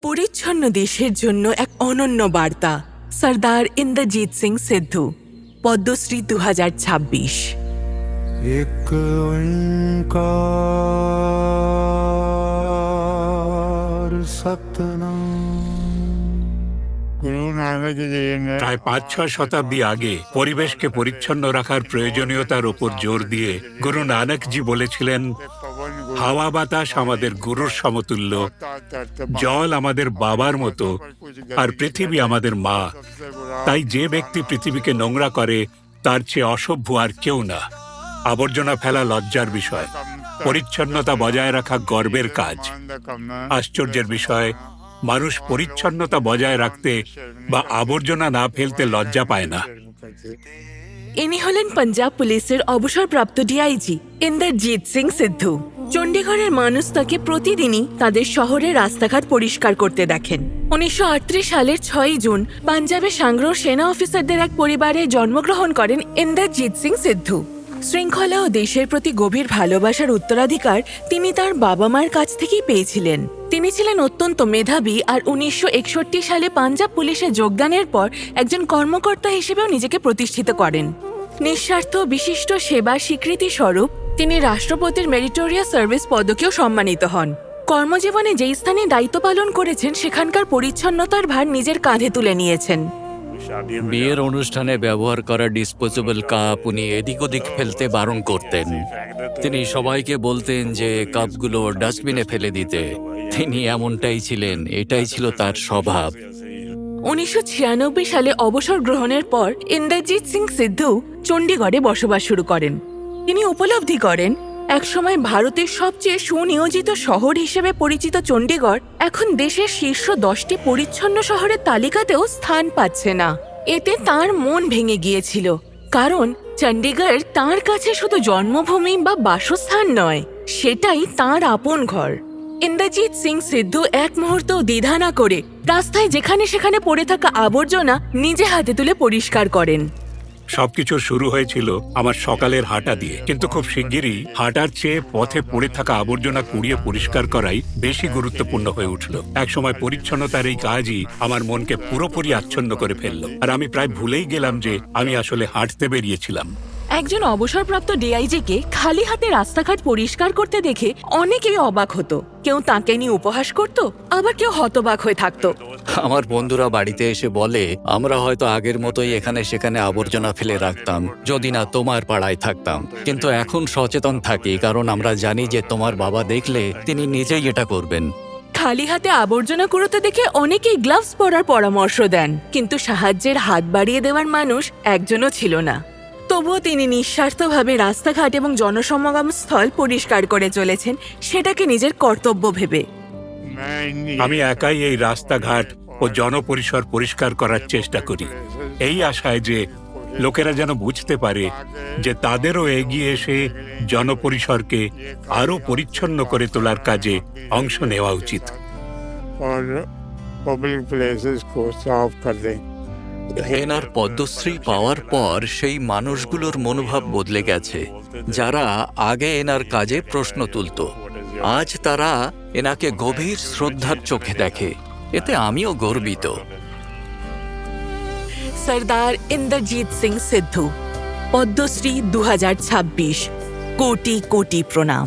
পরিচ্ছন্ন দেশের জন্য এক অনন্য বার্তা। সর্দার ইন্দ্রজিৎ সিং সিদ্ধু, পদ্মশ্রী 2026। एक ओंकार सतनाम। প্রায় ৫-৬ শতাব্দী আগে পরিবেশকে পরিচ্ছন্ন রাখার প্রয়োজনীয়তার উপর জোর দিয়ে গুরু নানকজি বলেছিলেন, হাওয়া বাতাস আমাদের গুরুর সমতুল্য, জল আমাদের বাবার মতো, আর পৃথিবী আমাদের মা। তাই যে ব্যক্তি পৃথিবীকে নোংরা করে তার চেয়ে অসভ্য আর কেউ না। আবর্জনা ফেলা লজ্জার বিষয়, পরিচ্ছন্নতা বজায় রাখা গর্বের কাজ। আশ্চর্যের বিষয়, মানুষ পরিচ্ছন্নতা বজায় রাখতে বা আবর্জনা না ফেলতে লজ্জা পায় না। ইনি হলেন পাঞ্জাব পুলিশের অবসরপ্রাপ্ত ডিআইজি ইন্দ্রজিৎ সিং সিদ্ধু। চণ্ডীগড়ের মানুষ তাকে প্রতিদিনই তাদের শহরের রাস্তাঘাট পরিষ্কার করতে দেখেন। 1938 সালের 6 জুন পাঞ্জাবে সাংগ্রোর সেনা অফিসারদের এক পরিবারে জন্মগ্রহণ করেন ইন্দ্রজিৎ সিং সিদ্ধু। শৃঙ্খলা ও দেশের প্রতি গভীর ভালোবাসার উত্তরাধিকার তিনি তার বাবা মার কাছ থেকেই পেয়েছিলেন। তিনি ছিলেন অত্যন্ত মেধাবী আর 1961 সালে পাঞ্জাব পুলিশে যোগদানের পর একজন কর্মকর্তা হিসেবেও নিজেকে প্রতিষ্ঠিত করেন। নিঃস্বার্থ বিশিষ্ট সেবার স্বীকৃতি স্বরূপ তিনি রাষ্ট্রপতির মেরিটোরিয়াস সার্ভিস পদকেও সম্মানিত হন। কর্মজীবনে যেই স্থানে দায়িত্ব পালন করেছেন সেখানকার পরিচ্ছন্নতার ভার নিজের কাঁধে তুলে নিয়েছেন। বিয়ের অনুষ্ঠানে ব্যবহার করা ডিসপোজেবল কাপ উনি এদিক ওদিক ফেলতে বারণ করতেন। তিনি সবাইকে বলতেন যে কাপগুলো ডাস্টবিনে ফেলে দিতে। তিনি এমনটাই ছিলেন, এটাই ছিল তার স্বভাব। 1996 সালে অবসর গ্রহণের পর ইন্দ্রজিৎ সিং সিদ্ধু চণ্ডীগড়ে বসবাস শুরু করেন। তিনি উপলব্ধি করেন, একসময় ভারতের সবচেয়ে সুনিয়োজিত শহর হিসেবে পরিচিত চণ্ডীগড় এখন দেশের শীর্ষ 10টি পরিচ্ছন্ন শহরের তালিকাতেও স্থান পাচ্ছে না। এতে তার মন ভেঙে গিয়েছিল, কারণ চণ্ডীগড় তার কাছে শুধু জন্মভূমি বা বাসস্থান নয়, সেটাই তার আপন ঘর। ইন্দ্রজিৎ সিং সিদ্ধু এক মুহূর্ত দ্বিধা না করে রাস্তায় যেখানে সেখানে পড়ে থাকা আবর্জনা নিজে হাতে তুলে পরিষ্কার করেন। সবকিছু শুরু হয়েছিল আমার সকালের হাঁটা দিয়ে, কিন্তু খুব শিগগিরই হাঁটার চেয়ে পথে পড়ে থাকা আবর্জনা কুড়িয়ে পরিষ্কার করাই বেশি গুরুত্বপূর্ণ হয়ে উঠল। একসময় পরিচ্ছন্নতার এই কাজই আমার মনকে পুরোপুরি আচ্ছন্ন করে ফেলল, আর আমি প্রায় ভুলেই গেলাম যে আমি আসলে হাঁটতে বেরিয়েছিলাম। একজন অবসরপ্রাপ্ত ডিআইজিকে খালি হাতে রাস্তাঘাট পরিষ্কার করতে দেখে অনেকেই অবাক হতো। কেউ তাকে নিয়ে উপহাস করত, আবার কেউ হতবাক হয়ে থাকতো। আমার বন্ধুরা বাড়িতে এসে বলে, আমরা হয়তো আগের মতোই এখানে সেখানে আবর্জনা ফেলে রাখতাম যদি না তোমার পাড়ায় থাকতাম। কিন্তু এখন সচেতন থাকি, কারণ আমরা জানি যে তোমার বাবা দেখলে তিনি নিজেই এটা করবেন। খালি হাতে আবর্জনা কুড়োতে দেখে অনেকেই গ্লাভস পরার পরামর্শ দেন, কিন্তু সাহায্যের হাত বাড়িয়ে দেওয়ার মানুষ একজনও ছিল না। তবুও তিনি নিঃস্বার্থভাবে রাস্তাঘাট এবং জনসমাগম স্থল পরিষ্কার করে চলেছেন, সেটাকে নিজের কর্তব্য ভেবে। আমি একাই এই রাস্তাঘাট ও জনপরিসর পরিষ্কার করার চেষ্টা করি, এই আশায় যে লোকেরা যেন বুঝতে পারে যে তাদেরও এগিয়ে এসে জনপরিসরকে আরো পরিচ্ছন্ন করে তোলার কাজে অংশ নেওয়া উচিত। এনার পদ্মশ্রী পাওয়ার পর সেই মানুষগুলোর মনোভাব বদলে গেছে, যারা আগে এনার কাজে প্রশ্ন তুলত। আজ তারা এনাকে গভীর শ্রদ্ধার চোখে দেখে। এতে আমিও গর্বিত। সর্দার ইন্দ্রজিৎ সিং সিদ্ধু, পদ্মশ্রী 2026। কোটি কোটি প্রণাম।